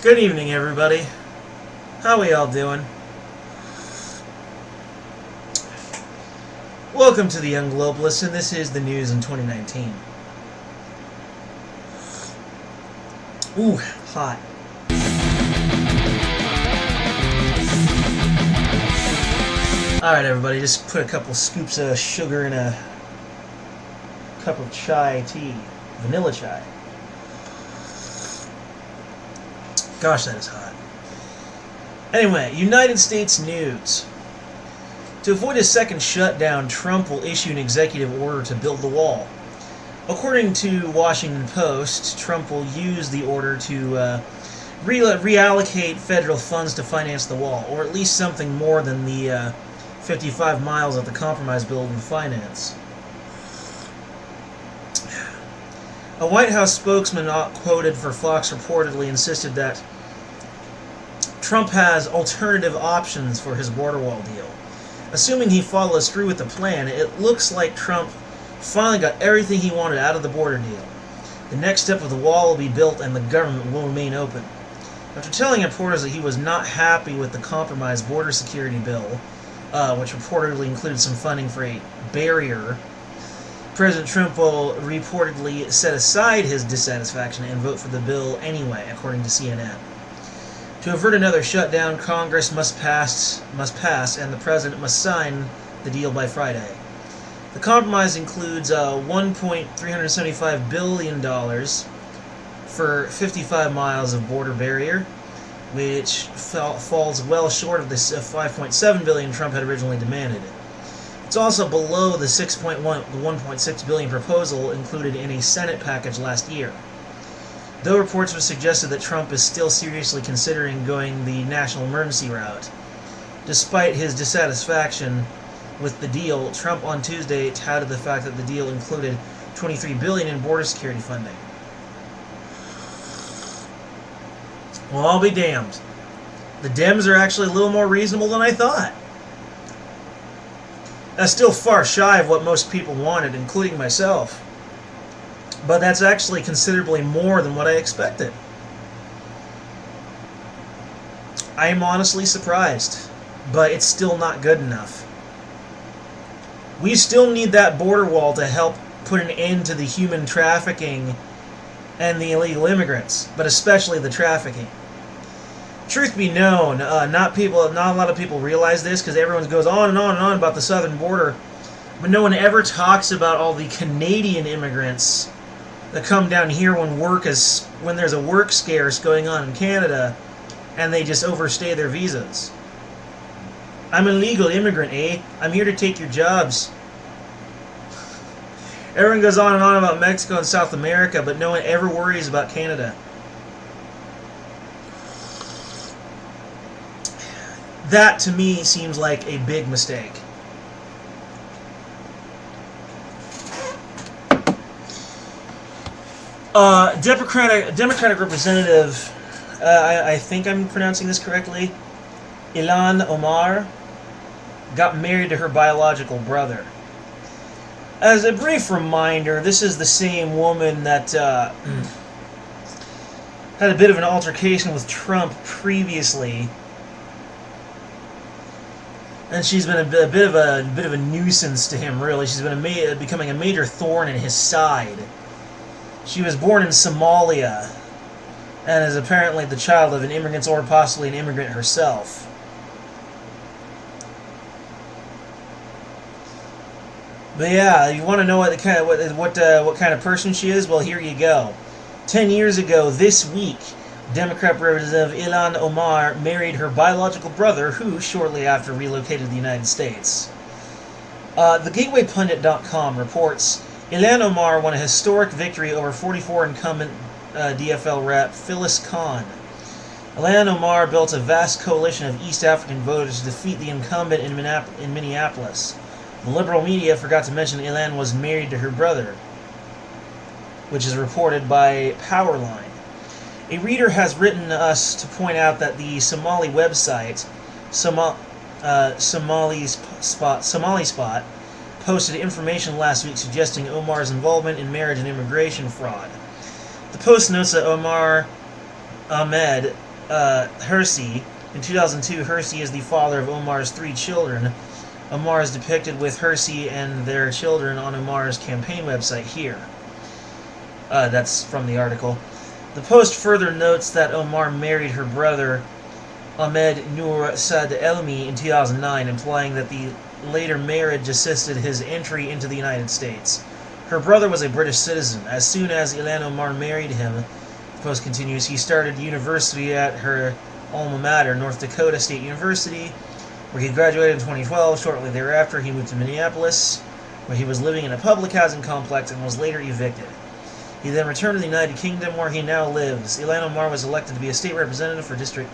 Good evening, everybody. How we all doing? Welcome to the Unglobalist, and this is the news in 2019. Ooh, hot. Alright, everybody, just put a couple scoops of sugar in a cup of chai tea. Vanilla chai. Gosh, that is hot. Anyway, United States news. To avoid a second shutdown, Trump will issue an executive order to build the wall. According to Washington Post, Trump will use the order to reallocate federal funds to finance the wall, or at least something more than the 55 miles that the compromise bill would finance. A White House spokesman quoted for Fox reportedly insisted that Trump has alternative options for his border wall deal. Assuming he follows through with the plan, it looks like Trump finally got everything he wanted out of the border deal. The next step of the wall will be built and the government will remain open. After telling reporters that he was not happy with the compromised border security bill, which reportedly included some funding for a barrier, President Trump will reportedly set aside his dissatisfaction and vote for the bill anyway, according to CNN. To avert another shutdown, Congress must pass, and the President must sign the deal by Friday. The compromise includes $1.375 billion for 55 miles of border barrier, which falls well short of the $5.7 billion Trump had originally demanded. It's also below the $1.6 billion proposal included in a Senate package last year. Though reports have suggested that Trump is still seriously considering going the national emergency route. Despite his dissatisfaction with the deal, Trump on Tuesday touted the fact that the deal included $23 billion in border security funding. Well, I'll be damned. The Dems are actually a little more reasonable than I thought. That's still far shy of what most people wanted, including myself. But that's actually considerably more than what I expected. I am honestly surprised, but it's still not good enough. We still need that border wall to help put an end to the human trafficking and the illegal immigrants, but especially the trafficking. Truth be known, not a lot of people realize this because everyone goes on and on and on about the southern border, but no one ever talks about all the Canadian immigrants that come down here when there's a work scarce going on in Canada, and they just overstay their visas. I'm an illegal immigrant, eh? I'm here to take your jobs. Everyone goes on and on about Mexico and South America, but no one ever worries about Canada. That, to me, seems like a big mistake. Democratic representative, I think I'm pronouncing this correctly, Ilhan Omar, got married to her biological brother. As a brief reminder, this is the same woman that had a bit of an altercation with Trump previously. And she's been a bit of a nuisance to him, really. She's been becoming a major thorn in his side. She was born in Somalia, and is apparently the child of an immigrant or possibly an immigrant herself. But yeah, you want to know what kind of person she is? Well, here you go. 10 years ago this week, Democrat Representative Ilhan Omar married her biological brother, who shortly after relocated to the United States. TheGatewayPundit.com reports Ilhan Omar won a historic victory over 44 incumbent DFL rep Phyllis Khan. Ilhan Omar built a vast coalition of East African voters to defeat the incumbent in Minneapolis. The liberal media forgot to mention Ilhan was married to her brother, which is reported by Powerline. A reader has written us to point out that the Somali website, Somali Spot, posted information last week suggesting Omar's involvement in marriage and immigration fraud. The Post notes that Omar Ahmed Hersey. In 2002, Hersey is the father of Omar's 3 children. Omar is depicted with Hersey and their children on Omar's campaign website here. That's from the article. The Post further notes that Omar married her brother Ahmed Nur Saad Elmi in 2009, implying that the later marriage assisted his entry into the United States. Her brother was a British citizen. As soon as Ilhan Omar married him, the Post continues, he started university at her alma mater, North Dakota State University, where he graduated in 2012. Shortly thereafter, he moved to Minneapolis, where he was living in a public housing complex and was later evicted. He then returned to the United Kingdom, where he now lives. Ilhan Omar was elected to be a state representative for District...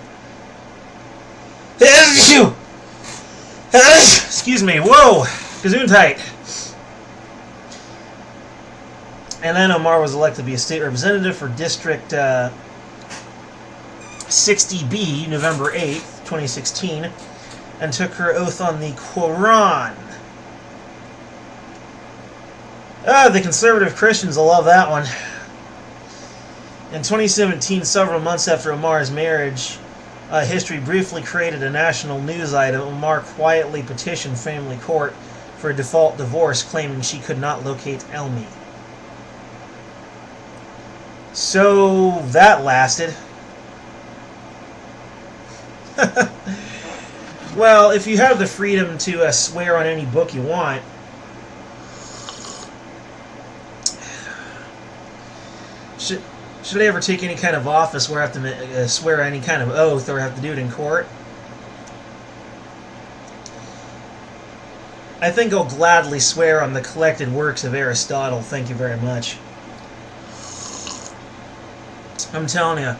Excuse me. Whoa! Gesundheit. Ilhan Omar was elected to be a state representative for District 60B, November 8th, 2016, and took her oath on the Quran. The conservative Christians will love that one. In 2017, several months after Omar's marriage, history briefly created a national news item. Omar quietly petitioned family court for a default divorce, claiming she could not locate Elmi. So that lasted. Well, if you have the freedom to swear on any book you want, should I ever take any kind of office where I have to swear any kind of oath or have to do it in court, I think I'll gladly swear on the collected works of Aristotle. Thank you very much. I'm telling you,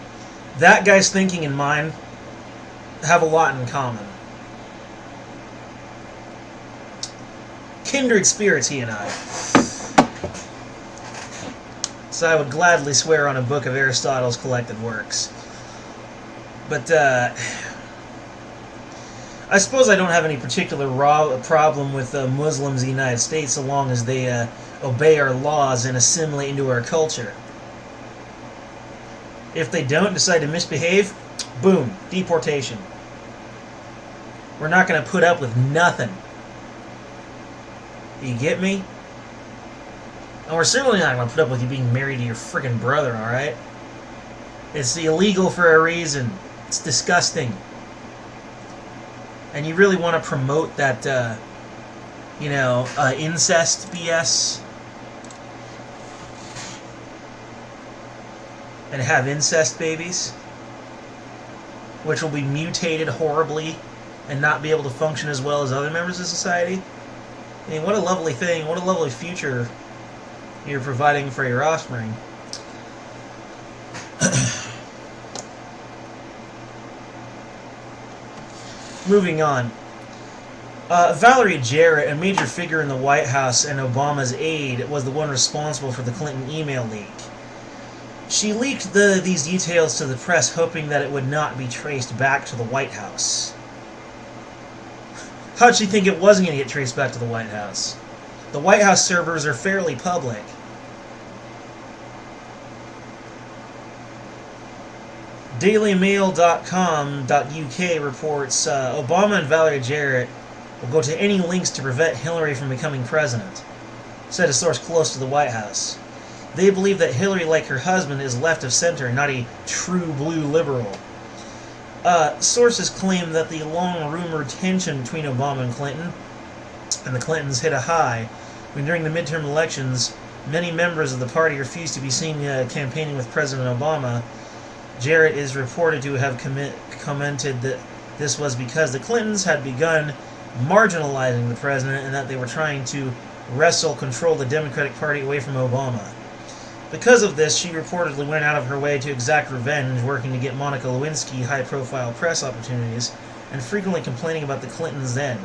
that guy's thinking and mine have a lot in common. Kindred spirits, he and I. So I would gladly swear on a book of Aristotle's collected works. But, I suppose I don't have any particular problem with Muslims in the United States so long as they obey our laws and assimilate into our culture. If they don't decide to misbehave, boom, deportation. We're not going to put up with nothing. You get me? And we're certainly not going to put up with you being married to your friggin' brother, alright? It's illegal for a reason. It's disgusting. And you really want to promote that, incest BS? And have incest babies? Which will be mutated horribly and not be able to function as well as other members of society? I mean, what a lovely thing, what a lovely future you're providing for your offspring. Moving on. Valerie Jarrett, a major figure in the White House and Obama's aide, was the one responsible for the Clinton email leak. She leaked these details to the press, hoping that it would not be traced back to the White House. How'd she think it wasn't going to get traced back to the White House? The White House servers are fairly public. DailyMail.com.uk reports Obama and Valerie Jarrett will go to any lengths to prevent Hillary from becoming president, said a source close to the White House. They believe that Hillary, like her husband, is left of center, not a true blue liberal. Sources claim that the long-rumored tension between Obama and Clinton and the Clintons hit a high when during the midterm elections, many members of the party refused to be seen campaigning with President Obama. Jarrett is reported to have commented that this was because the Clintons had begun marginalizing the president and that they were trying to control the Democratic Party away from Obama. Because of this, she reportedly went out of her way to exact revenge, working to get Monica Lewinsky high-profile press opportunities, and frequently complaining about the Clintons then.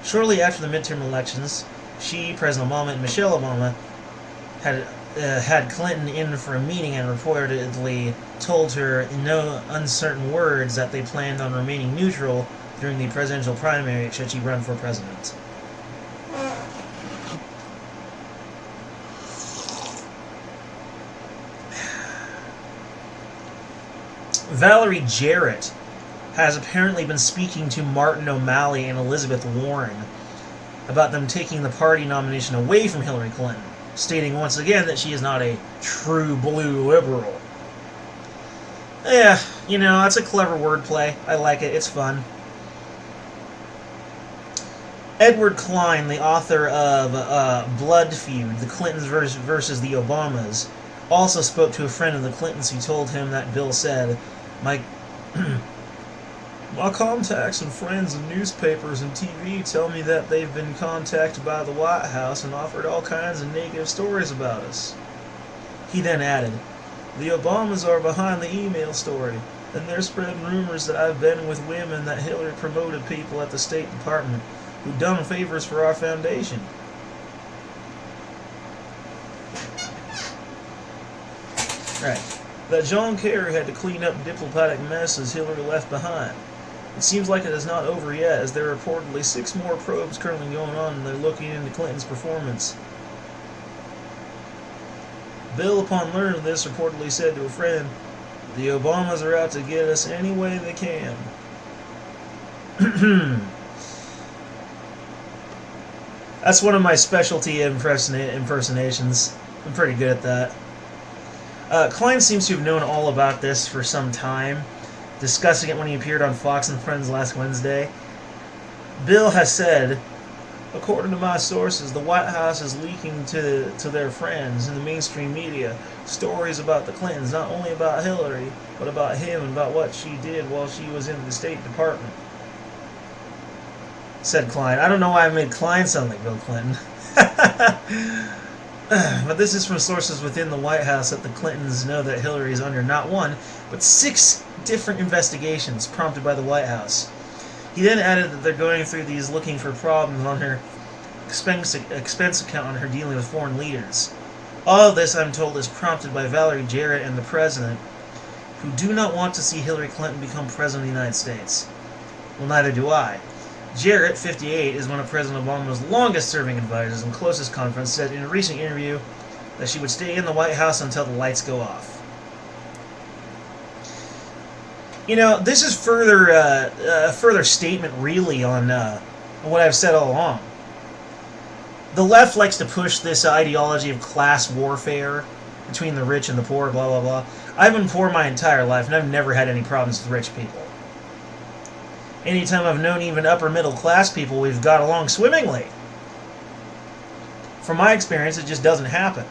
Shortly after the midterm elections, she, President Obama, and Michelle Obama had Clinton in for a meeting and reportedly told her in no uncertain words that they planned on remaining neutral during the presidential primary should she run for president. Valerie Jarrett has apparently been speaking to Martin O'Malley and Elizabeth Warren about them taking the party nomination away from Hillary Clinton, stating once again that she is not a true blue liberal. Yeah, that's a clever wordplay. I like it. It's fun. Edward Klein, the author of Blood Feud, The Clintons versus the Obamas, also spoke to a friend of the Clintons who told him that Bill said, My contacts and friends in newspapers and TV tell me that they've been contacted by the White House and offered all kinds of negative stories about us. He then added, The Obamas are behind the email story, and they're spreading rumors that I've been with women that Hillary promoted people at the State Department who've done favors for our foundation. Right. That John Kerry had to clean up diplomatic messes Hillary left behind. It seems like it is not over yet, as there are reportedly 6 more probes currently going on, and they're looking into Clinton's performance. Bill, upon learning this, reportedly said to a friend, The Obamas are out to get us any way they can. That's one of my specialty impersonations. I'm pretty good at that. Klein seems to have known all about this for some time, discussing it when he appeared on Fox and Friends last Wednesday. Bill has said, According to my sources, the White House is leaking to their friends in the mainstream media stories about the Clintons, not only about Hillary, but about him and about what she did while she was in the State Department. Said Klein. I don't know why I made Klein sound like Bill Clinton. But this is from sources within the White House that the Clintons know that Hillary is under not 1, but 6 different investigations prompted by the White House. He then added that they're going through these looking for problems on her expense account on her dealing with foreign leaders. All of this, I'm told, is prompted by Valerie Jarrett and the President, who do not want to see Hillary Clinton become President of the United States. Well, neither do I. Jarrett, 58, is one of President Obama's longest-serving advisors and closest confidants, said in a recent interview that she would stay in the White House until the lights go off. This is a further statement, really, on what I've said all along. The left likes to push this ideology of class warfare between the rich and the poor, blah, blah, blah. I've been poor my entire life, and I've never had any problems with rich people. Anytime I've known even upper-middle class people, we've got along swimmingly. From my experience, it just doesn't happen.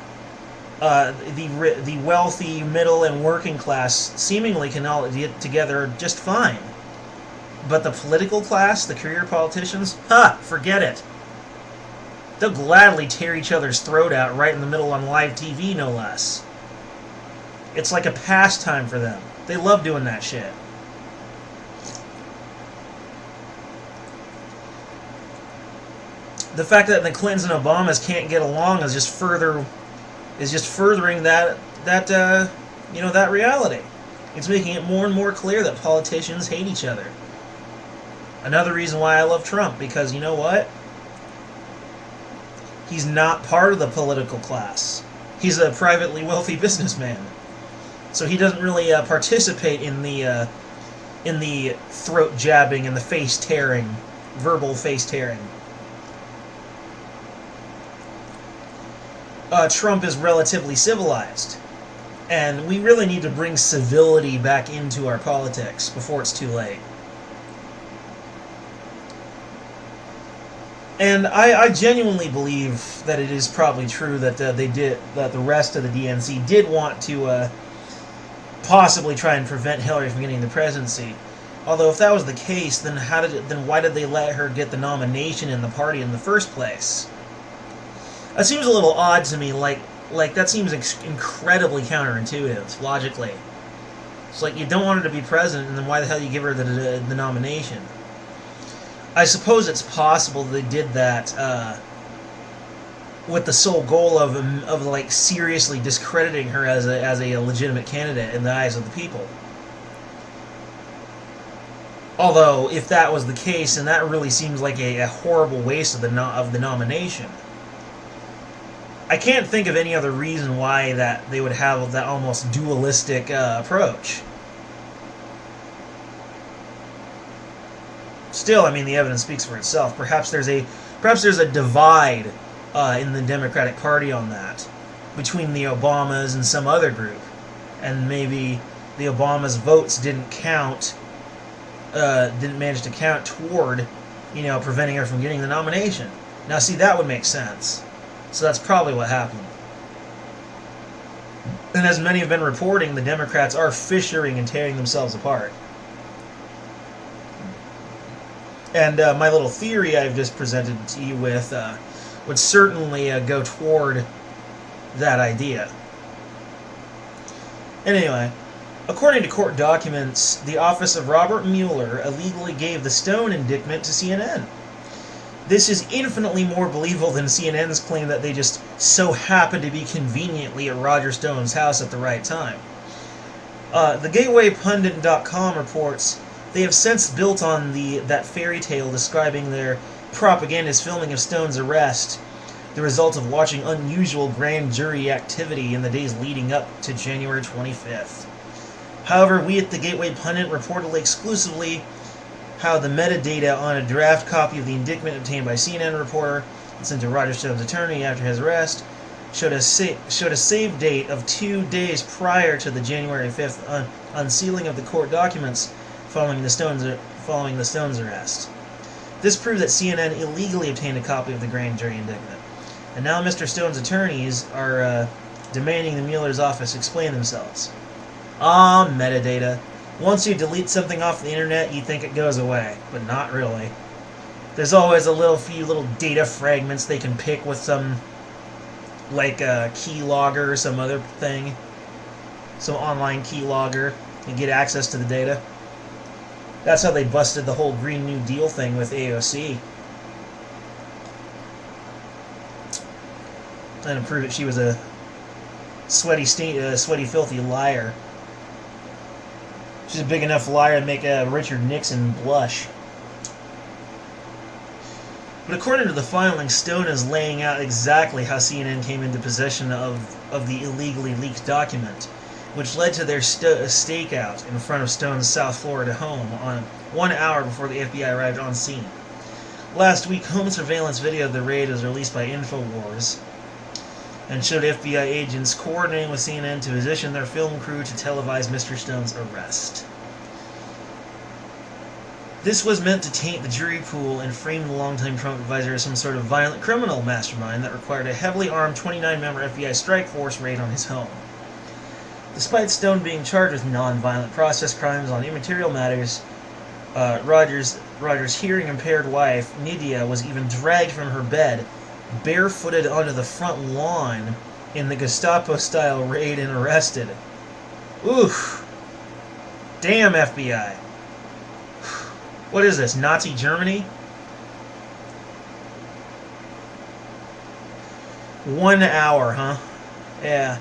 The wealthy, middle, and working class seemingly can all get together just fine. But the political class, the career politicians, forget it. They'll gladly tear each other's throat out right in the middle on live TV, no less. It's like a pastime for them. They love doing that shit. The fact that the Clintons and Obamas can't get along is just furthering that reality. It's making it more and more clear that politicians hate each other. Another reason why I love Trump, because you know what? He's not part of the political class. He's a privately wealthy businessman, so he doesn't really participate in the throat jabbing and the face tearing, verbal face tearing. Trump is relatively civilized, and we really need to bring civility back into our politics before it's too late. And I genuinely believe that it is probably true that that the rest of the DNC did want to possibly try and prevent Hillary from getting the presidency. Although if that was the case, then why did they let her get the nomination in the party in the first place? That seems a little odd to me. Like that seems incredibly counterintuitive, logically. It's like you don't want her to be president, and then why the hell you give her the nomination? I suppose it's possible they did that with the sole goal of like seriously discrediting her as a legitimate candidate in the eyes of the people. Although, if that was the case, then that really seems like a horrible waste of the nomination. I can't think of any other reason why that they would have that almost dualistic approach. Still, I mean, the evidence speaks for itself. Perhaps there's a divide in the Democratic Party on that, between the Obamas and some other group, and maybe the Obamas' votes didn't manage to count toward, preventing her from getting the nomination. Now, see, that would make sense. So that's probably what happened. And as many have been reporting, the Democrats are fissuring and tearing themselves apart. And my little theory I've just presented to you with would certainly go toward that idea. And anyway, according to court documents, the office of Robert Mueller illegally gave the Stone indictment to CNN. This is infinitely more believable than CNN's claim that they just so happened to be conveniently at Roger Stone's house at the right time. The GatewayPundit.com reports they have since built on that fairy tale describing their propagandist filming of Stone's arrest, the result of watching unusual grand jury activity in the days leading up to January 25th. However, we at the Gateway Pundit reported exclusively how the metadata on a draft copy of the indictment obtained by CNN reporter and sent to Roger Stone's attorney after his arrest showed a save date of 2 days prior to the January 5th unsealing of the court documents following the Stones arrest. This proved that CNN illegally obtained a copy of the grand jury indictment. And now Mr. Stone's attorneys are demanding the Mueller's office explain themselves. Metadata. Once you delete something off the internet, you think it goes away, but not really. There's always a few little data fragments they can pick with some, keylogger or some other thing, some online keylogger, and get access to the data. That's how they busted the whole Green New Deal thing with AOC. And to prove that she was a sweaty, filthy liar. She's a big enough liar to make Richard Nixon blush. But according to the filing, Stone is laying out exactly how CNN came into possession of the illegally leaked document, which led to their stakeout in front of Stone's South Florida home on 1 hour before the FBI arrived on scene. Last week, home surveillance video of the raid was released by InfoWars and showed FBI agents coordinating with CNN to position their film crew to televise Mr. Stone's arrest. This was meant to taint the jury pool and frame the longtime Trump advisor as some sort of violent criminal mastermind that required a heavily armed 29-member FBI strike force raid on his home. Despite Stone being charged with non-violent process crimes on immaterial matters, Roger's hearing-impaired wife, Nydia, was even dragged from her bed, barefooted onto the front lawn in the Gestapo-style raid and arrested. Oof. Damn, FBI. What is this, Nazi Germany? 1 hour, huh? Yeah.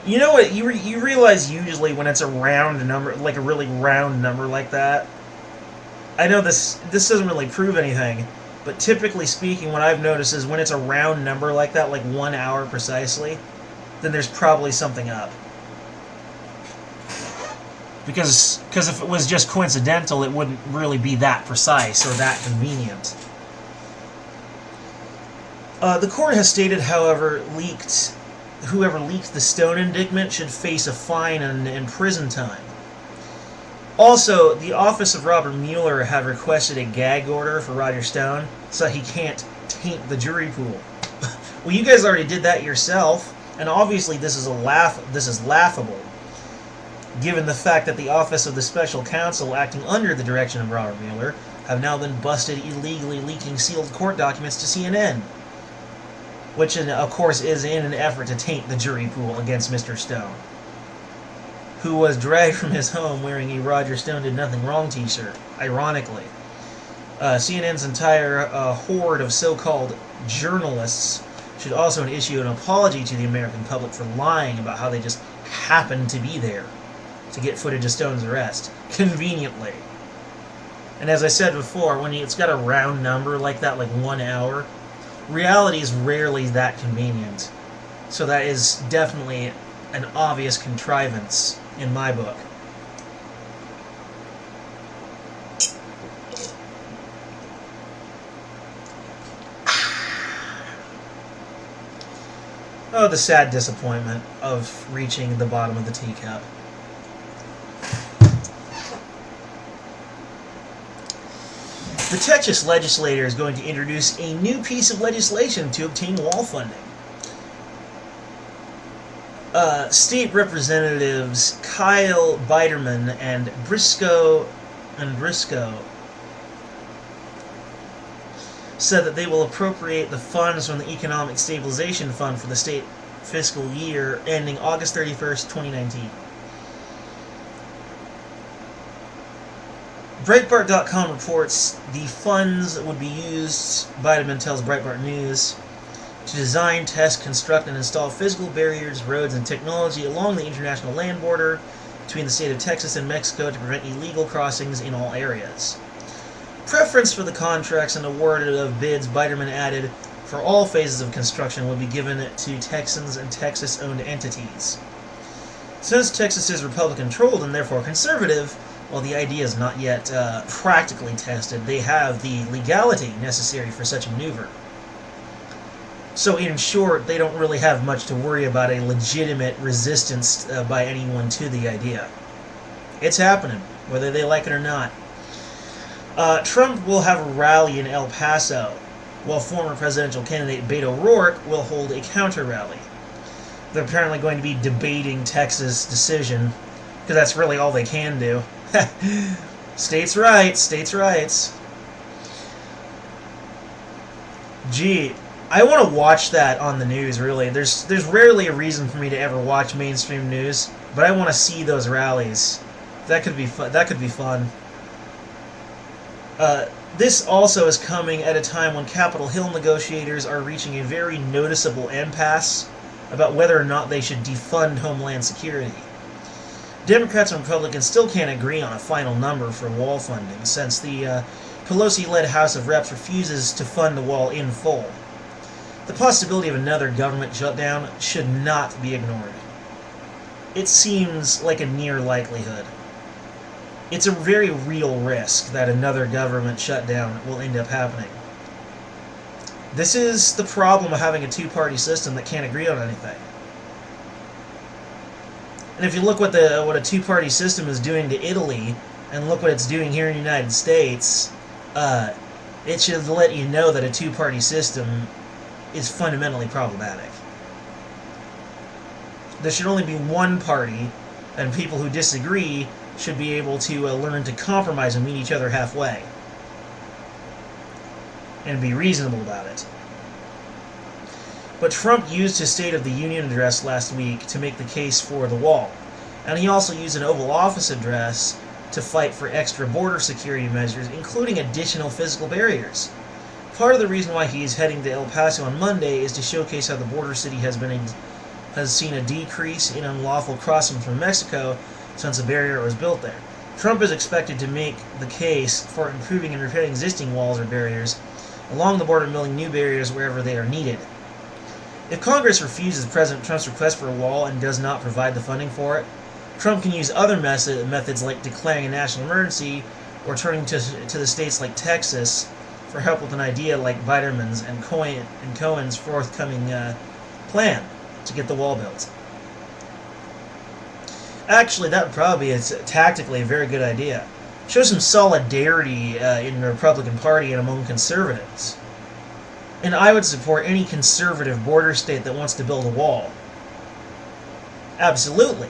You know what, you realize usually when it's a round number, like a really round number like that, I know this doesn't really prove anything, but typically speaking, what I've noticed is when it's a round number like that, like 1 hour precisely, then there's probably something up. Because if it was just coincidental, it wouldn't really be that precise or that convenient. The court has stated, however, whoever leaked the Stone indictment should face a fine and prison time. Also, the office of Robert Mueller had requested a gag order for Roger Stone so he can't taint the jury pool. Well, you guys already did that yourself, and obviously this is laughable, given the fact that the office of the special counsel acting under the direction of Robert Mueller have now been busted illegally leaking sealed court documents to CNN, which of course is in an effort to taint the jury pool against Mr. Stone, who was dragged from his home wearing a Roger Stone Did Nothing Wrong t-shirt, ironically. CNN's entire horde of so-called journalists should also issue an apology to the American public for lying about how they just happened to be there to get footage of Stone's arrest, conveniently. And as I said before, when it's got a round number like that, like 1 hour, reality is rarely that convenient. So that is definitely an obvious contrivance in my book. Oh, the sad disappointment of reaching the bottom of the teacup. The Texas legislature is going to introduce a new piece of legislation to obtain wall funding. State Representatives Kyle Biderman and Briscoe said that they will appropriate the funds from the Economic Stabilization Fund for the state fiscal year ending August 31st, 2019. Breitbart.com reports the funds would be used, Biderman tells Breitbart News, to design, test, construct, and install physical barriers, roads, and technology along the international land border between the state of Texas and Mexico to prevent illegal crossings in all areas. Preference for the contracts and award of bids, Biderman added, for all phases of construction will be given to Texans and Texas-owned entities. Since Texas is Republican-controlled and therefore conservative, while the idea is not yet practically tested, they have the legality necessary for such a maneuver. So in short, they don't really have much to worry about a legitimate resistance by anyone to the idea. It's happening, whether they like it or not. Trump will have a rally in El Paso, while former presidential candidate Beto O'Rourke will hold a counter-rally. They're apparently going to be debating Texas' decision, because that's really all they can do. States' rights, states' rights. Gee, I want to watch that on the news, really. There's rarely a reason for me to ever watch mainstream news, but I want to see those rallies. That could be fun. That could be fun. This also is coming at a time when Capitol Hill negotiators are reaching a very noticeable impasse about whether or not they should defund Homeland Security. Democrats and Republicans still can't agree on a final number for wall funding, since the Pelosi-led House of Reps refuses to fund the wall in full. The possibility of another government shutdown should not be ignored. It seems like a near likelihood. It's a very real risk that another government shutdown will end up happening. This is the problem of having a two-party system that can't agree on anything. And if you look what a two-party system is doing to Italy, and look what it's doing here in the United States, it should let you know that a two-party system is fundamentally problematic. There should only be one party, and people who disagree should be able to learn to compromise and meet each other halfway. And be reasonable about it. But Trump used his State of the Union address last week to make the case for the wall. And he also used an Oval Office address to fight for extra border security measures, including additional physical barriers. Part of the reason why he is heading to El Paso on Monday is to showcase how the border city has seen a decrease in unlawful crossing from Mexico since a barrier was built there. Trump is expected to make the case for improving and repairing existing walls or barriers along the border and building new barriers wherever they are needed. If Congress refuses President Trump's request for a wall and does not provide the funding for it, Trump can use other methods like declaring a national emergency or turning to the states like Texas for help with an idea like Biderman's and Cohen's forthcoming plan to get the wall built. Actually, that would probably be tactically a very good idea. Show some solidarity in the Republican Party and among conservatives. And I would support any conservative border state that wants to build a wall. Absolutely.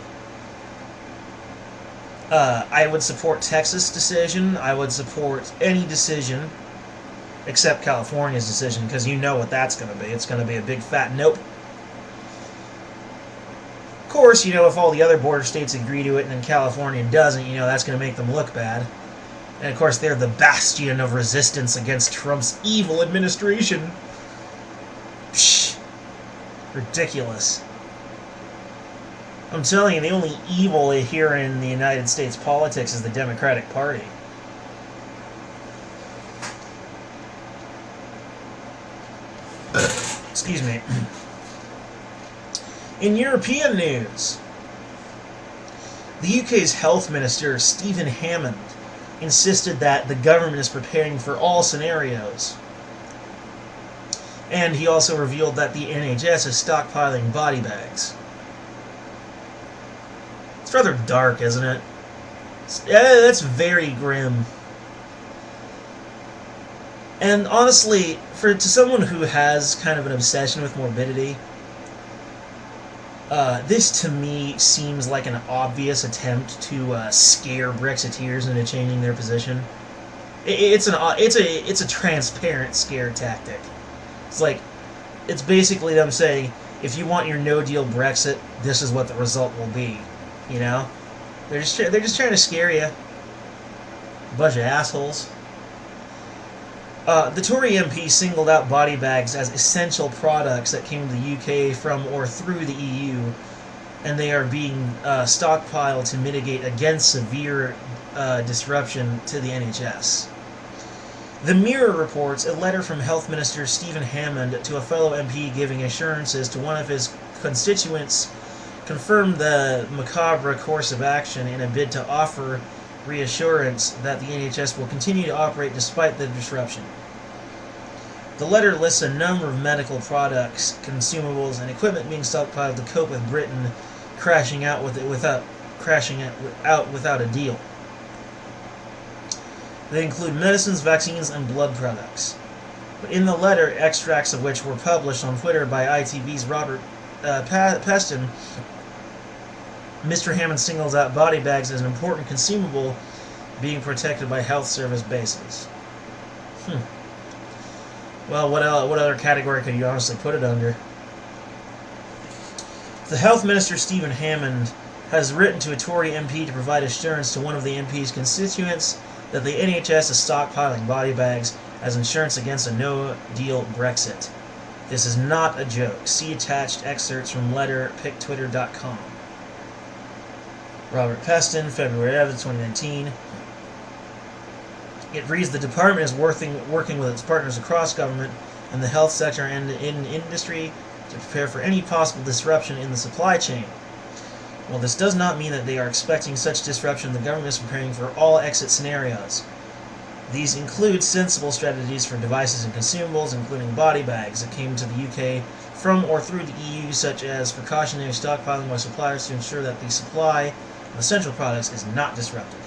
I would support Texas' decision. I would support any decision except California's decision, because you know what that's going to be. It's going to be a big fat nope. Of course, if all the other border states agree to it and then California doesn't, that's going to make them look bad. And of course, they're the bastion of resistance against Trump's evil administration. Psh, ridiculous. I'm telling you, the only evil here in the United States politics is the Democratic Party. Excuse me. In European news, the UK's Health Minister, Stephen Hammond, insisted that the government is preparing for all scenarios. And he also revealed that the NHS is stockpiling body bags. It's rather dark, isn't it? Yeah, that's very grim. And honestly, to someone who has kind of an obsession with morbidity, this to me seems like an obvious attempt to scare Brexiteers into changing their position. It's a transparent scare tactic. It's basically them saying, if you want your no-deal Brexit, this is what the result will be. You know, they're just trying to scare you. Bunch of assholes. The Tory MP singled out body bags as essential products that came to the UK from or through the EU, and they are being stockpiled to mitigate against severe disruption to the NHS. The Mirror reports a letter from Health Minister Stephen Hammond to a fellow MP giving assurances to one of his constituents confirmed the macabre course of action in a bid to offer reassurance that the NHS will continue to operate despite the disruption. The letter lists a number of medical products, consumables, and equipment being stockpiled to cope with Britain crashing out without a deal. They include medicines, vaccines, and blood products. But in the letter, extracts of which were published on Twitter by ITV's Robert Peston, Mr. Hammond singles out body bags as an important consumable being protected by health service bases. Well, what other category could you honestly put it under? The Health Minister, Stephen Hammond, has written to a Tory MP to provide assurance to one of the MP's constituents that the NHS is stockpiling body bags as insurance against a no-deal Brexit. This is not a joke. See attached excerpts from letter pictwitter.com. Robert Peston, February 11, 2019. It reads, the department is working with its partners across government and the health sector and in industry to prepare for any possible disruption in the supply chain. While this does not mean that they are expecting such disruption, the government is preparing for all exit scenarios. These include sensible strategies for devices and consumables, including body bags that came to the UK from or through the EU, such as precautionary stockpiling by suppliers to ensure that the supply of essential products is not disrupted.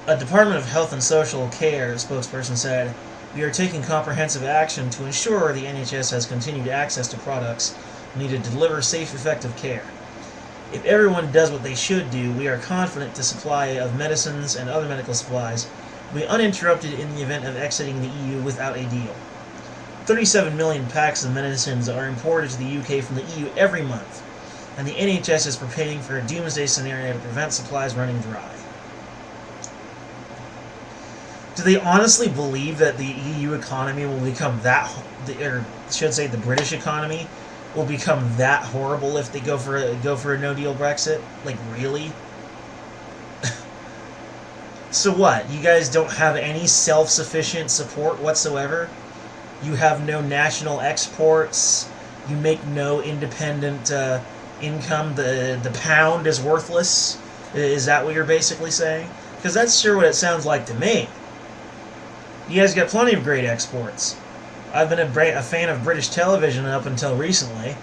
A Department of Health and Social Care spokesperson said, we are taking comprehensive action to ensure the NHS has continued access to products needed to deliver safe, effective care. If everyone does what they should do, we are confident the supply of medicines and other medical supplies will be uninterrupted in the event of exiting the EU without a deal. 37 million packs of medicines are imported to the UK from the EU every month, and the NHS is preparing for a doomsday scenario to prevent supplies running dry. Do they honestly believe that the EU economy will become that, or should say the British economy, will become that horrible if they go for a no-deal Brexit? Like, really? So what? You guys don't have any self-sufficient support whatsoever? You have no national exports? You make no independent income? The pound is worthless? Is that what you're basically saying? Because that's sure what it sounds like to me. You guys got plenty of great exports. I've been a fan of British television up until recently.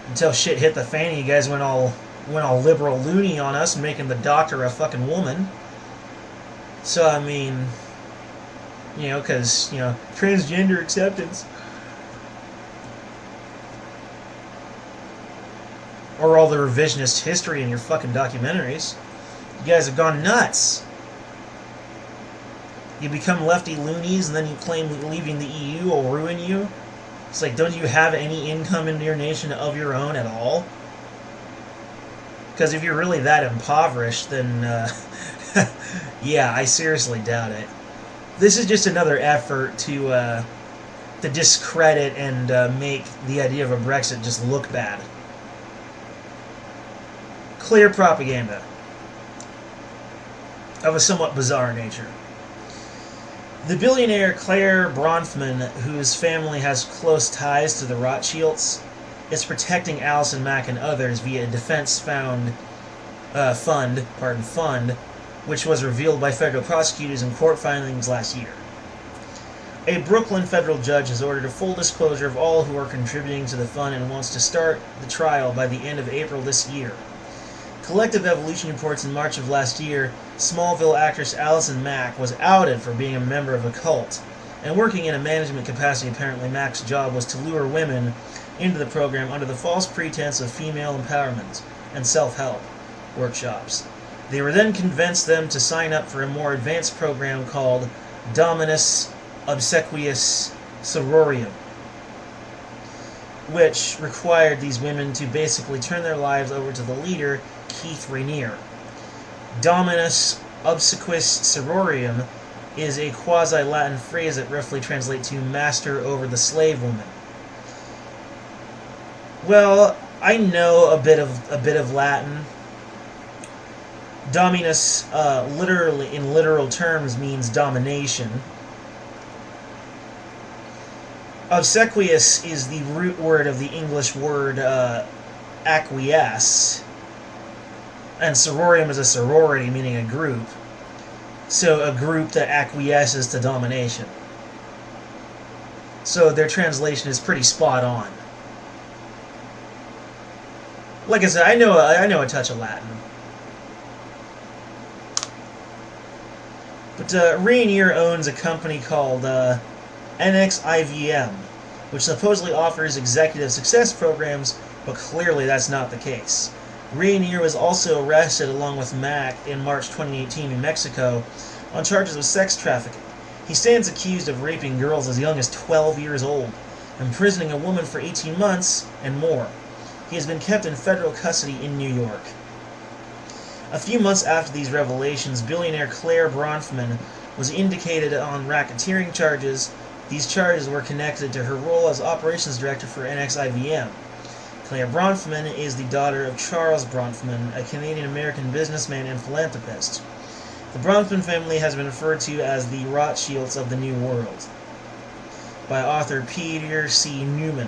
Until shit hit the fan and you guys went all liberal loony on us, making the doctor a fucking woman. So, I mean, because, transgender acceptance. Or all the revisionist history in your fucking documentaries. You guys have gone nuts. You become lefty loonies and then you claim that leaving the EU will ruin you? It's like, don't you have any income into your nation of your own at all? Because if you're really that impoverished, then, yeah, I seriously doubt it. This is just another effort to discredit and make the idea of a Brexit just look bad. Clear propaganda of a somewhat bizarre nature. The billionaire Claire Bronfman, whose family has close ties to the Rothschilds, is protecting Alison Mack and others via a defense fund, which was revealed by federal prosecutors in court filings last year. A Brooklyn federal judge has ordered a full disclosure of all who are contributing to the fund and wants to start the trial by the end of April this year. Collective Evolution reports in March of last year, Smallville actress Allison Mack was outed for being a member of a cult, and working in a management capacity. Apparently Mack's job was to lure women into the program under the false pretense of female empowerment and self-help workshops. They were then convinced them to sign up for a more advanced program called Dominus Obsequious Sororium, which required these women to basically turn their lives over to the leader, Keith Rainier. Dominus Obsequious Sororium is a quasi-Latin phrase that roughly translates to master over the slave woman. Well, I know a bit of Latin. Dominus, literally in literal terms, means domination. Obsequious is the root word of the English word acquiesce, and sororium is a sorority, meaning a group. So a group that acquiesces to domination. So their translation is pretty spot on. Like I said, I know a touch of Latin. But Rainier owns a company called NXIVM, which supposedly offers executive success programs, but clearly that's not the case. Rainier was also arrested along with Mack in March 2018 in Mexico on charges of sex trafficking. He stands accused of raping girls as young as 12 years old, imprisoning a woman for 18 months, and more. He has been kept in federal custody in New York. A few months after these revelations, billionaire Claire Bronfman was indicted on racketeering charges. These charges were connected to her role as operations director for NXIVM. Claire Bronfman is the daughter of Charles Bronfman, a Canadian-American businessman and philanthropist. The Bronfman family has been referred to as the Rothschilds of the New World by author Peter C. Newman,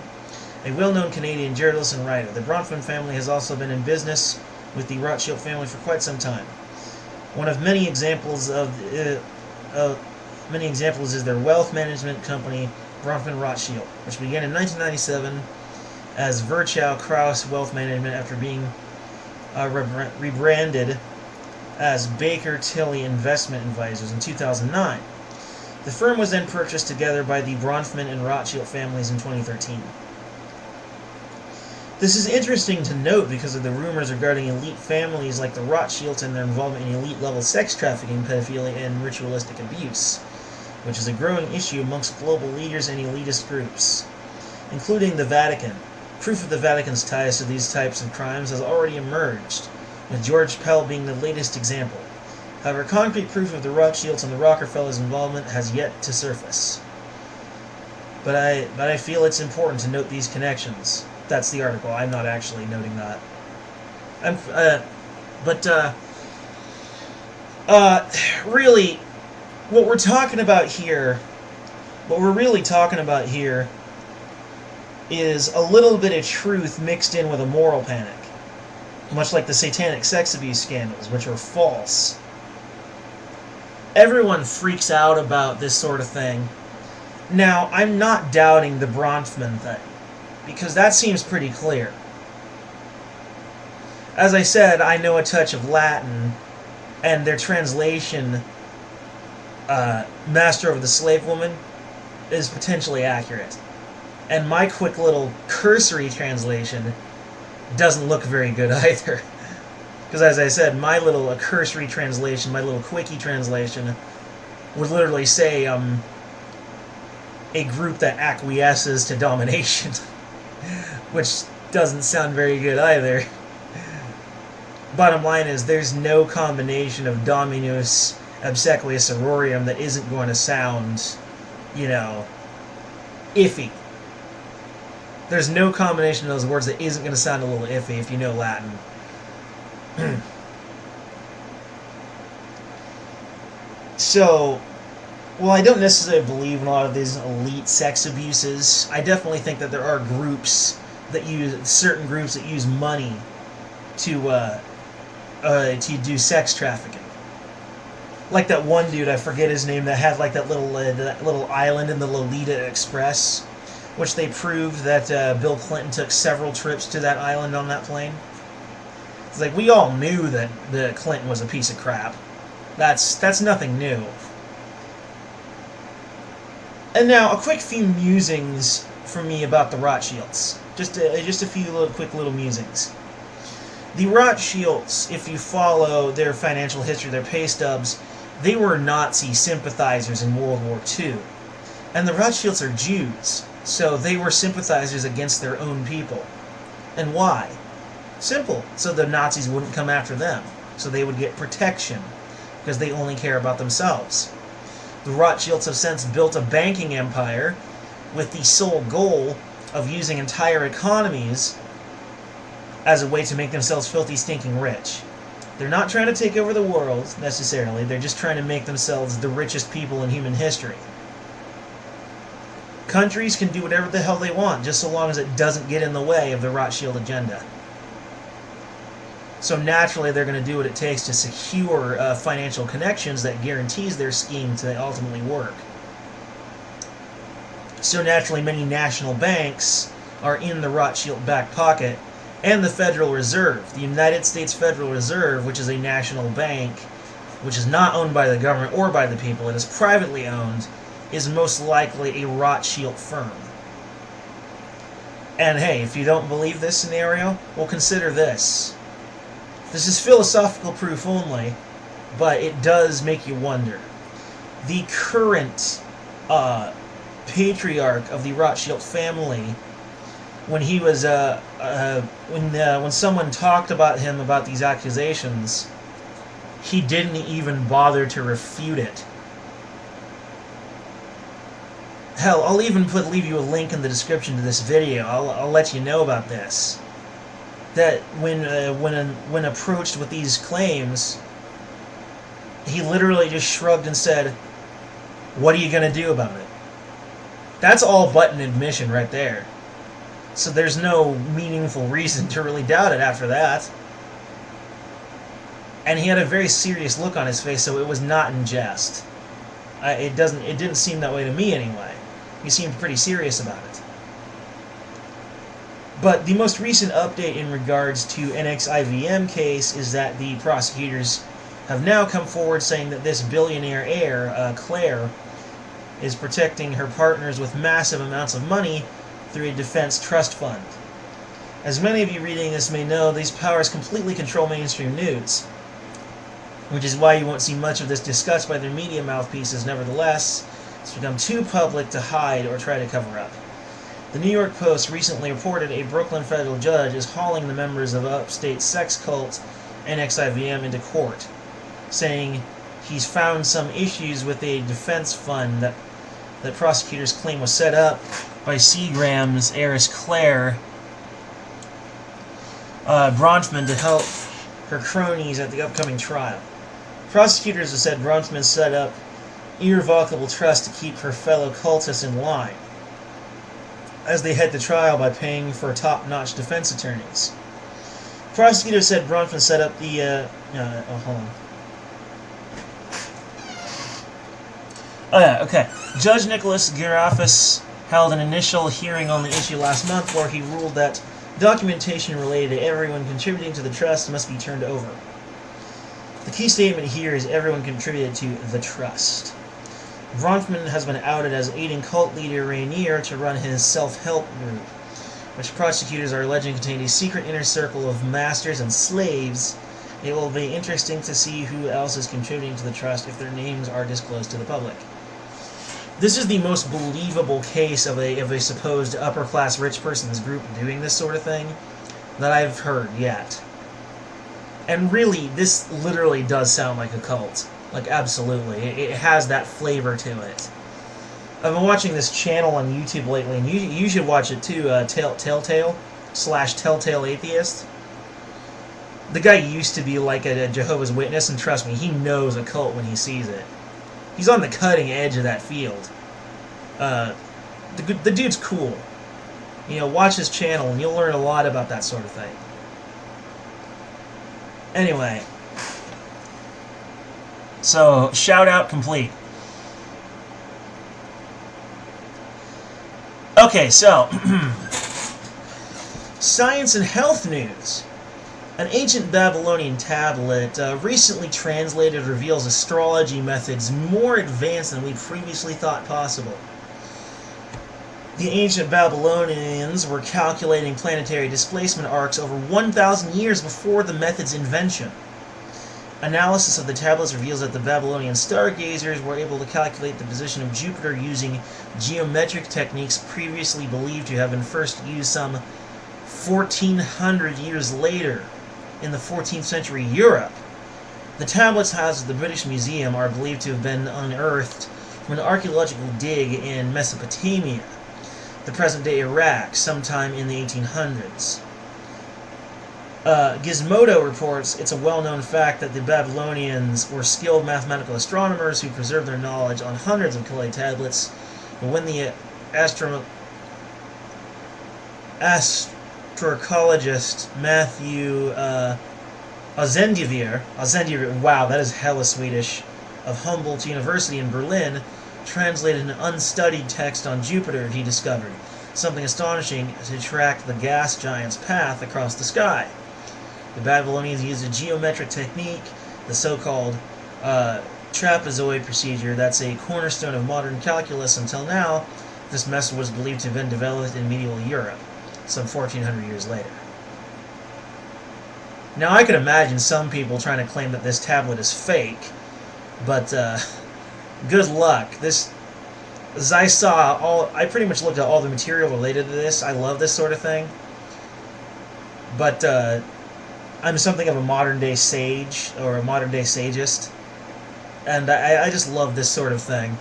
a well-known Canadian journalist and writer. The Bronfman family has also been in business with the Rothschild family for quite some time. One of many examples is their wealth management company, Bronfman Rothschild, which began in 1997 as Virchow Krause Wealth Management after being rebranded as Baker Tilly Investment Advisors in 2009. The firm was then purchased together by the Bronfman and Rothschild families in 2013. This is interesting to note because of the rumors regarding elite families like the Rothschilds and their involvement in elite-level sex trafficking, pedophilia, and ritualistic abuse, which is a growing issue amongst global leaders and elitist groups, including the Vatican. Proof of the Vatican's ties to these types of crimes has already emerged, with George Pell being the latest example. However, concrete proof of the Rothschilds and the Rockefellers' involvement has yet to surface. But I feel it's important to note these connections. That's the article. I'm not actually noting that. Really, what we're really talking about here is a little bit of truth mixed in with a moral panic. Much like the satanic sex abuse scandals, which were false. Everyone freaks out about this sort of thing. Now, I'm not doubting the Bronfman thing, because that seems pretty clear. As I said, I know a touch of Latin, and their translation, Master of the Slave Woman, is potentially accurate. And my quick little cursory translation doesn't look very good either. Because as I said, my little cursory translation, my little quickie translation, would literally say, a group that acquiesces to domination. Which doesn't sound very good either. Bottom line is, there's no combination of Dominus Obsequious Sororium that isn't going to sound, iffy. There's no combination of those words that isn't going to sound a little iffy if you know Latin. So, while I don't necessarily believe in a lot of these elite sex abuses, I definitely think that there are certain groups that use money to do sex trafficking. Like that one dude, I forget his name, that had like that little island in the Lolita Express, which they proved that Bill Clinton took several trips to that island on that plane. It's like, we all knew that the Clinton was a piece of crap. That's nothing new. And now, a quick few musings from me about the Rothschilds. Just a few quick little musings. The Rothschilds, if you follow their financial history, their pay stubs, they were Nazi sympathizers in World War II. And the Rothschilds are Jews, so they were sympathizers against their own people. And why? Simple. So the Nazis wouldn't come after them. So they would get protection, because they only care about themselves. The Rothschilds have since built a banking empire with the sole goal of using entire economies as a way to make themselves filthy, stinking rich. They're not trying to take over the world, necessarily. They're just trying to make themselves the richest people in human history. Countries can do whatever the hell they want, just so long as it doesn't get in the way of the Rothschild agenda. So naturally, they're going to do what it takes to secure financial connections that guarantees their scheme to ultimately work. So naturally, many national banks are in the Rothschild back pocket, and the Federal Reserve, the United States Federal Reserve, which is a national bank, which is not owned by the government or by the people, it is privately owned, is most likely a Rothschild firm. And hey, if you don't believe this scenario, well, consider this. This is philosophical proof only, but it does make you wonder. The current patriarch of the Rothschild family, when he was when someone talked about him about these accusations, he didn't even bother to refute it. Hell, I'll even leave you a link in the description to this video. I'll let you know about this. That when approached with these claims, he literally just shrugged and said, "What are you going to do about it?" That's all but an admission right there. So there's no meaningful reason to really doubt it after that. And he had a very serious look on his face, so it was not in jest. It didn't seem that way to me anyway. He seemed pretty serious about it. But the most recent update in regards to NXIVM case is that the prosecutors have now come forward saying that this billionaire heir, Claire, is protecting her partners with massive amounts of money through a defense trust fund. As many of you reading this may know, these powers completely control mainstream news, which is why you won't see much of this discussed by their media mouthpieces. Nevertheless, it's become too public to hide or try to cover up. The New York Post recently reported a Brooklyn federal judge is hauling the members of upstate sex cult NXIVM into court, saying he's found some issues with a defense fund that prosecutors claim was set up by Seagram's heiress Claire Bronfman to help her cronies at the upcoming trial. Prosecutors have said Bronfman set up irrevocable trust to keep her fellow cultists in line as they head to trial by paying for top-notch defense attorneys. Prosecutors said Bronfman set up the hold on. Oh yeah, okay. Judge Nicholas Garafis held an initial hearing on the issue last month where he ruled that documentation related to everyone contributing to the trust must be turned over. The key statement here is everyone contributed to the trust. Bronfman has been outed as aiding cult leader Rainier to run his self-help group, which prosecutors are alleging contained a secret inner circle of masters and slaves. It will be interesting to see who else is contributing to the trust if their names are disclosed to the public. This is the most believable case of a supposed upper-class rich person's group doing this sort of thing that I've heard yet. And really, this literally does sound like a cult. Like, absolutely. It has that flavor to it. I've been watching this channel on YouTube lately, and you should watch it too, Telltale Atheist. The guy used to be like a Jehovah's Witness, and trust me, he knows a cult when he sees it. He's on the cutting edge of that field. The dude's cool. You know, watch his channel, and you'll learn a lot about that sort of thing. Anyway. So, shout out complete. Okay, so, science and health news. An ancient Babylonian tablet recently translated reveals astrology methods more advanced than we previously thought possible. The ancient Babylonians were calculating planetary displacement arcs over 1,000 years before the method's invention. Analysis of the tablets reveals that the Babylonian stargazers were able to calculate the position of Jupiter using geometric techniques previously believed to have been first used some 1,400 years later in the 14th century Europe. The tablets housed at the British Museum are believed to have been unearthed from an archaeological dig in Mesopotamia, the present-day Iraq, sometime in the 1800s. Gizmodo reports it's a well-known fact that the Babylonians were skilled mathematical astronomers who preserved their knowledge on hundreds of clay tablets, but when the astrologist Matthew Ozendivir, wow, that is hella Swedish, of Humboldt University in Berlin, translated an unstudied text on Jupiter, he discovered something astonishing to track the gas giant's path across the sky. The Babylonians used a geometric technique, the so-called trapezoid procedure, that's a cornerstone of modern calculus. Until now, this method was believed to have been developed in medieval Europe, some 1,400 years later. Now, I could imagine some people trying to claim that this tablet is fake, but good luck. This, as I I pretty much looked at all the material related to this. I love this sort of thing, but I'm something of a modern-day sage, or a modern-day sagist, and I just love this sort of thing.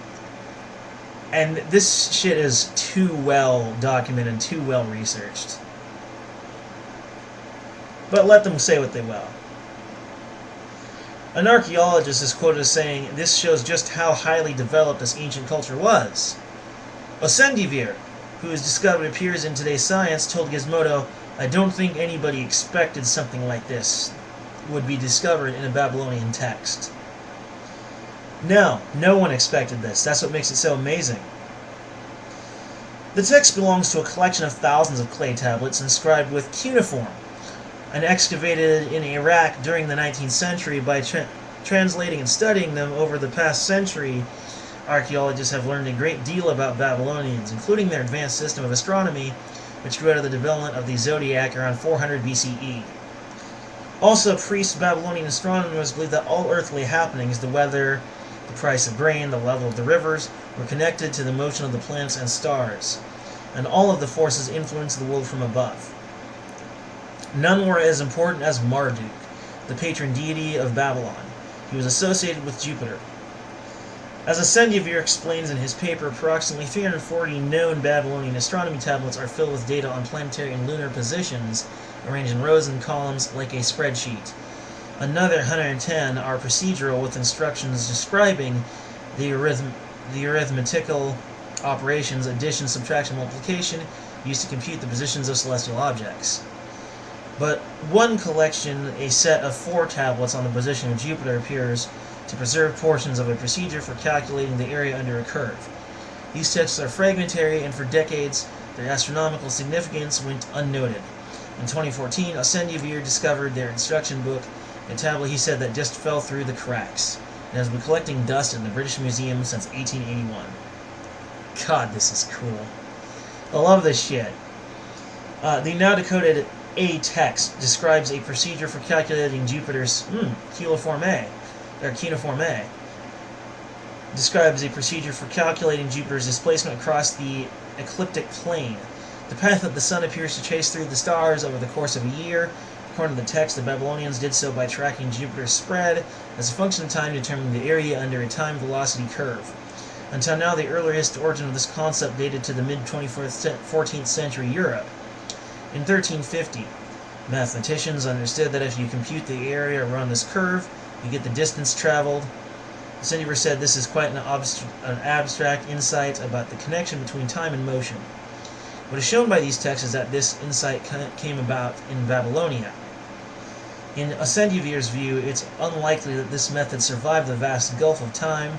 And this shit is too well documented, too well researched. But let them say what they will. An archaeologist is quoted as saying, "This shows just how highly developed this ancient culture was." Osendivir, who is discovered appears in today's science, told Gizmodo, "I don't think anybody expected something like this would be discovered in a Babylonian text." No one expected this. That's what makes it so amazing. The text belongs to a collection of thousands of clay tablets inscribed with cuneiform, and excavated in Iraq during the 19th century. By translating and studying them over the past century, archaeologists have learned a great deal about Babylonians, including their advanced system of astronomy, which grew out of the development of the zodiac around 400 BCE. Also, pre-Babylonian astronomers believed that all earthly happenings, the weather, the price of grain, the level of the rivers, were connected to the motion of the planets and stars, and all of the forces influenced the world from above. None were as important as Marduk, the patron deity of Babylon. He was associated with Jupiter. As Asendivir explains in his paper, approximately 340 known Babylonian astronomy tablets are filled with data on planetary and lunar positions, arranged in rows and columns like a spreadsheet. Another 110 are procedural, with instructions describing the arithmetical operations, addition, subtraction, multiplication, used to compute the positions of celestial objects. But one collection, a set of 4 tablets on the position of Jupiter, appears to preserve portions of a procedure for calculating the area under a curve. These texts are fragmentary, and for decades their astronomical significance went unnoted. In 2014, Asendivir discovered their instruction book, a tablet he said that just fell through the cracks, and has been collecting dust in the British Museum since 1881. God, this is cool. I love this shit. The now decoded A text describes a procedure for calculating Jupiter's cuneiform A. Describes a procedure for calculating Jupiter's displacement across the ecliptic plane. The path that the sun appears to chase through the stars over the course of a year. According to the text, the Babylonians did so by tracking Jupiter's spread as a function of time, determining the area under a time-velocity curve. Until now, the earliest origin of this concept dated to the mid-14th century Europe. In 1350, mathematicians understood that if you compute the area around this curve, you get the distance traveled. Asendivir said this is quite an abstract insight about the connection between time and motion. What is shown by these texts is that this insight came about in Babylonia. In Ascendivir's view, it's unlikely that this method survived the vast gulf of time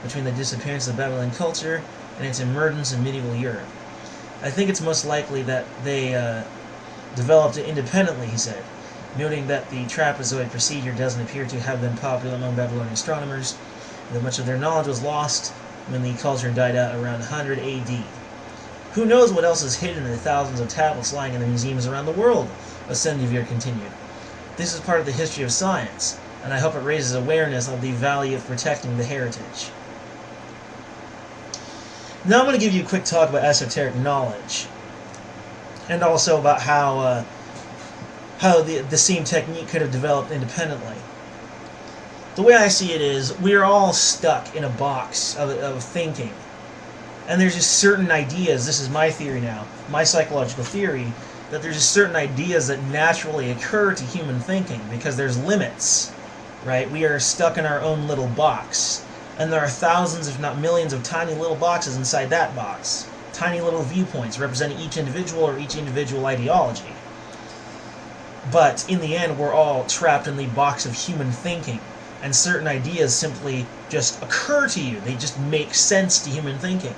between the disappearance of Babylonian culture and its emergence in medieval Europe. I think it's most likely that they developed it independently, he said, noting that the trapezoid procedure doesn't appear to have been popular among Babylonian astronomers, and that much of their knowledge was lost when the culture died out around 100 AD. Who knows what else is hidden in the thousands of tablets lying in the museums around the world, Ascendivir continued. This is part of the history of science, and I hope it raises awareness of the value of protecting the heritage. Now I'm going to give you a quick talk about esoteric knowledge, and also about how the same technique could have developed independently. The way I see it is, we're all stuck in a box of thinking. And there's just certain ideas, this is my theory now, my psychological theory, that there's just certain ideas that naturally occur to human thinking, because there's limits, right? We are stuck in our own little box. And there are thousands, if not millions, of tiny little boxes inside that box. Tiny little viewpoints representing each individual or each individual ideology. But in the end, we're all trapped in the box of human thinking. And certain ideas simply just occur to you. They just make sense to human thinking.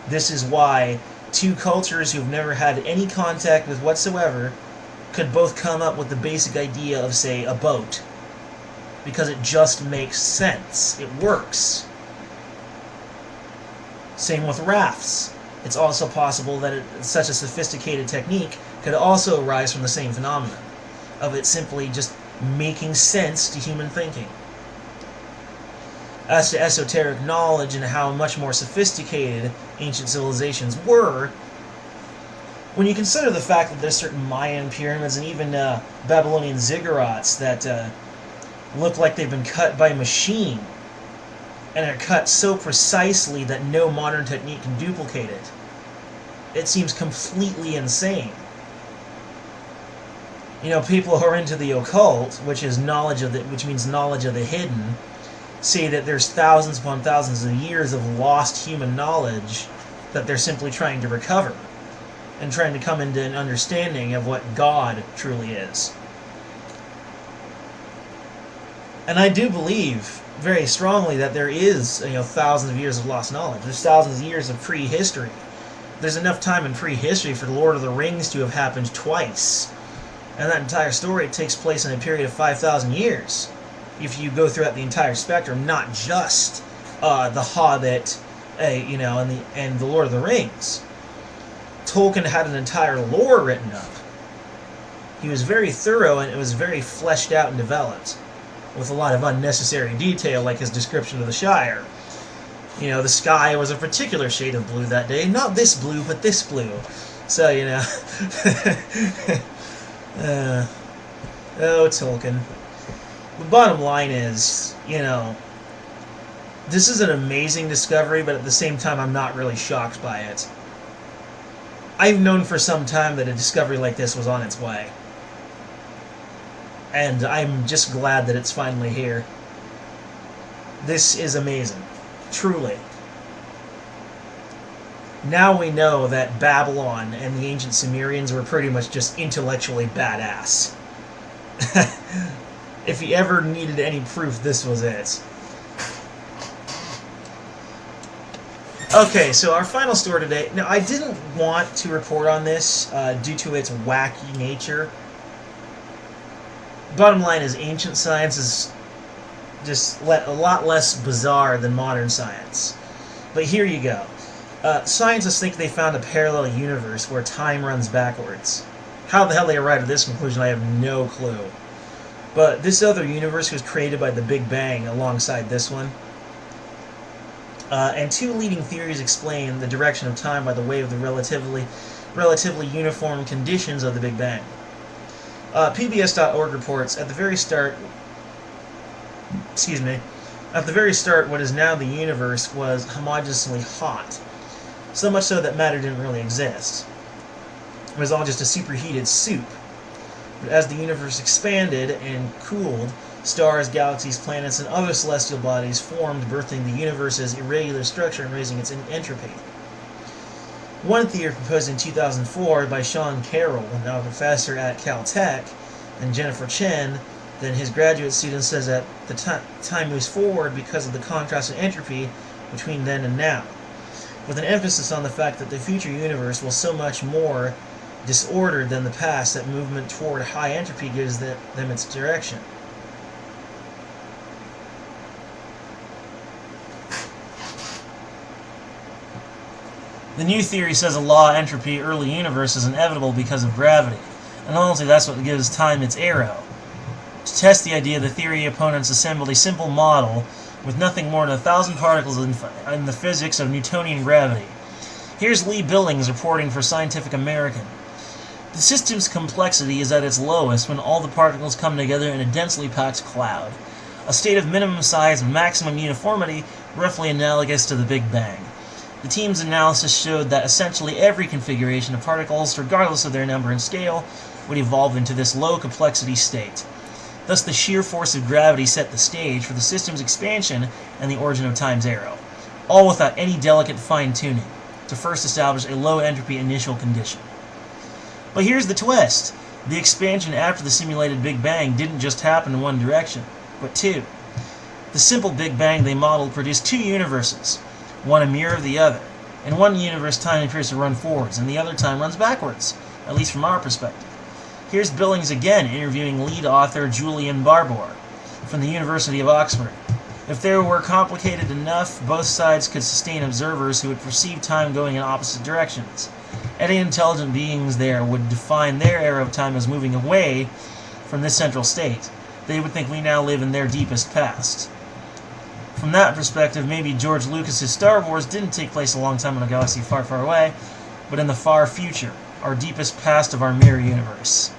This is why two cultures who've never had any contact with whatsoever could both come up with the basic idea of, say, a boat. Because it just makes sense. It works. Same with rafts. It's also possible that such a sophisticated technique could also arise from the same phenomenon, of it simply just making sense to human thinking. As to esoteric knowledge and how much more sophisticated ancient civilizations were, when you consider the fact that there's certain Mayan pyramids and even Babylonian ziggurats that look like they've been cut by machine, and are cut so precisely that no modern technique can duplicate it, it seems completely insane. You know, people who are into the occult, which means knowledge of the hidden, say that there's thousands upon thousands of years of lost human knowledge that they're simply trying to recover, and trying to come into an understanding of what God truly is. And I do believe very strongly that there is, thousands of years of lost knowledge. There's thousands of years of prehistory. There's enough time in prehistory for the Lord of the Rings to have happened twice. And that entire story takes place in a period of 5,000 years. If you go throughout the entire spectrum, not just The Hobbit, and the Lord of the Rings. Tolkien had an entire lore written up. He was very thorough, and it was very fleshed out and developed, with a lot of unnecessary detail, like his description of the Shire. The sky was a particular shade of blue that day. Not this blue, but this blue. So, oh, Tolkien. The bottom line is, this is an amazing discovery, but at the same time, I'm not really shocked by it. I've known for some time that a discovery like this was on its way. And I'm just glad that it's finally here. This is amazing. Truly. Now we know that Babylon and the ancient Sumerians were pretty much just intellectually badass. If you ever needed any proof, this was it. Okay, so our final story today. Now, I didn't want to report on this due to its wacky nature. Bottom line is, ancient science is just a lot less bizarre than modern science. But here you go. Scientists think they found a parallel universe where time runs backwards. How the hell they arrived at this conclusion, I have no clue. But this other universe was created by the Big Bang alongside this one. And two leading theories explain the direction of time by the way of the relatively uniform conditions of the Big Bang. PBS.org reports, at the very start, what is now the universe was homogeneously hot. So much so that matter didn't really exist. It was all just a superheated soup. But as the universe expanded and cooled, stars, galaxies, planets, and other celestial bodies formed, birthing the universe's irregular structure and raising its entropy. One theory proposed in 2004 by Sean Carroll, now a professor at Caltech, and Jennifer Chen, then his graduate student says that the time moves forward because of the contrast in entropy between then and now, with an emphasis on the fact that the future universe will so much more disordered than the past that movement toward high entropy gives them its direction. The new theory says a law of entropy early universe is inevitable because of gravity, and honestly that's what gives time its arrow. To test the idea, the theory opponents assembled a simple model with nothing more than 1,000 particles in the physics of Newtonian gravity. Here's Lee Billings reporting for Scientific American. The system's complexity is at its lowest when all the particles come together in a densely packed cloud, a state of minimum size and maximum uniformity roughly analogous to the Big Bang. The team's analysis showed that essentially every configuration of particles, regardless of their number and scale, would evolve into this low complexity state. Thus, the sheer force of gravity set the stage for the system's expansion and the origin of time's arrow, all without any delicate fine-tuning, to first establish a low entropy initial condition. But here's the twist. The expansion after the simulated Big Bang didn't just happen in one direction, but two. The simple Big Bang they modeled produced two universes, one a mirror of the other. In one universe, time appears to run forwards, and the other time runs backwards, at least from our perspective. Here's Billings again interviewing lead author Julian Barbour from the University of Oxford. If there were complicated enough, both sides could sustain observers who would perceive time going in opposite directions. Any intelligent beings there would define their arrow of time as moving away from this central state. They would think we now live in their deepest past. From that perspective, maybe George Lucas's Star Wars didn't take place a long time in a galaxy far, far away, but in the far future, our deepest past of our mirror universe.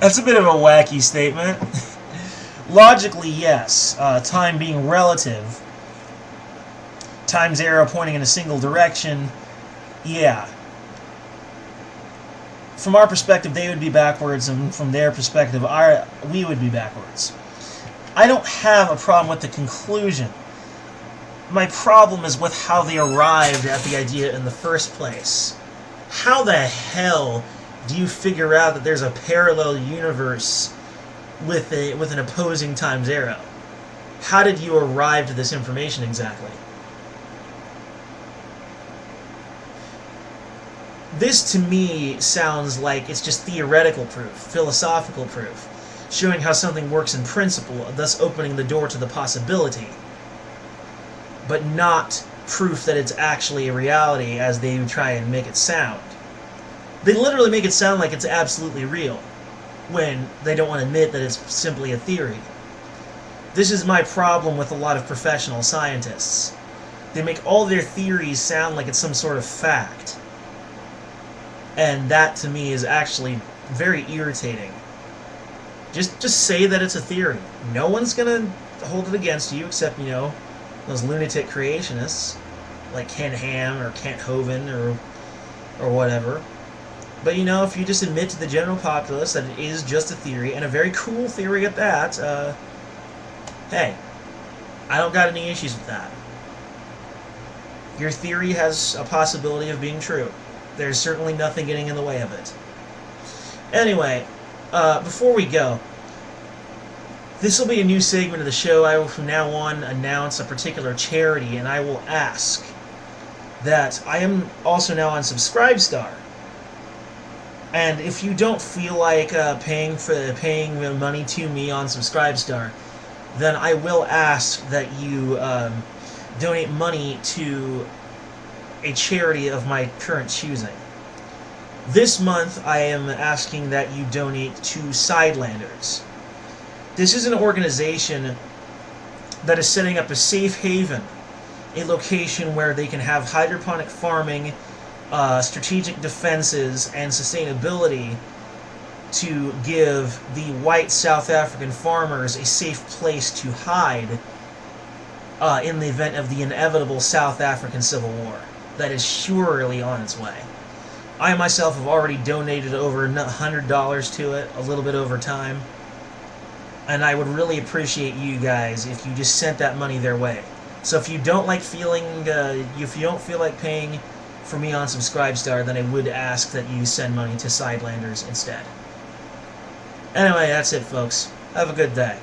That's a bit of a wacky statement. Logically, yes. Time being relative, time's arrow pointing in a single direction, yeah. From our perspective, they would be backwards, and from their perspective, we would be backwards. I don't have a problem with the conclusion. My problem is with how they arrived at the idea in the first place. How the hell do you figure out that there's a parallel universe with an opposing time's arrow? How did you arrive to this information exactly? This, to me, sounds like it's just theoretical proof, philosophical proof, showing how something works in principle, thus opening the door to the possibility, but not proof that it's actually a reality as they try and make it sound. They literally make it sound like it's absolutely real, when they don't want to admit that it's simply a theory. This is my problem with a lot of professional scientists. They make all their theories sound like it's some sort of fact. And that, to me, is actually very irritating. Just say that it's a theory. No one's gonna hold it against you, except, those lunatic creationists, like Ken Ham or Kent Hovind or whatever. But, if you just admit to the general populace that it is just a theory, and a very cool theory at that, hey, I don't got any issues with that. Your theory has a possibility of being true. There's certainly nothing getting in the way of it. Anyway, before we go, this will be a new segment of the show. I will from now on announce a particular charity, and I will ask that I am also now on Subscribestar. And if you don't feel like paying the money to me on Subscribestar, then I will ask that you donate money to a charity of my current choosing. This month, I am asking that you donate to Sidelanders. This is an organization that is setting up a safe haven, a location where they can have hydroponic farming, strategic defenses, and sustainability to give the white South African farmers a safe place to hide in the event of the inevitable South African Civil War that is surely on its way. I myself have already donated over $100 to it, a little bit over time, and I would really appreciate you guys if you just sent that money their way. So if you don't like if you don't feel like paying for me on Subscribestar, then I would ask that you send money to Sidelanders instead. Anyway, that's it, folks. Have a good day.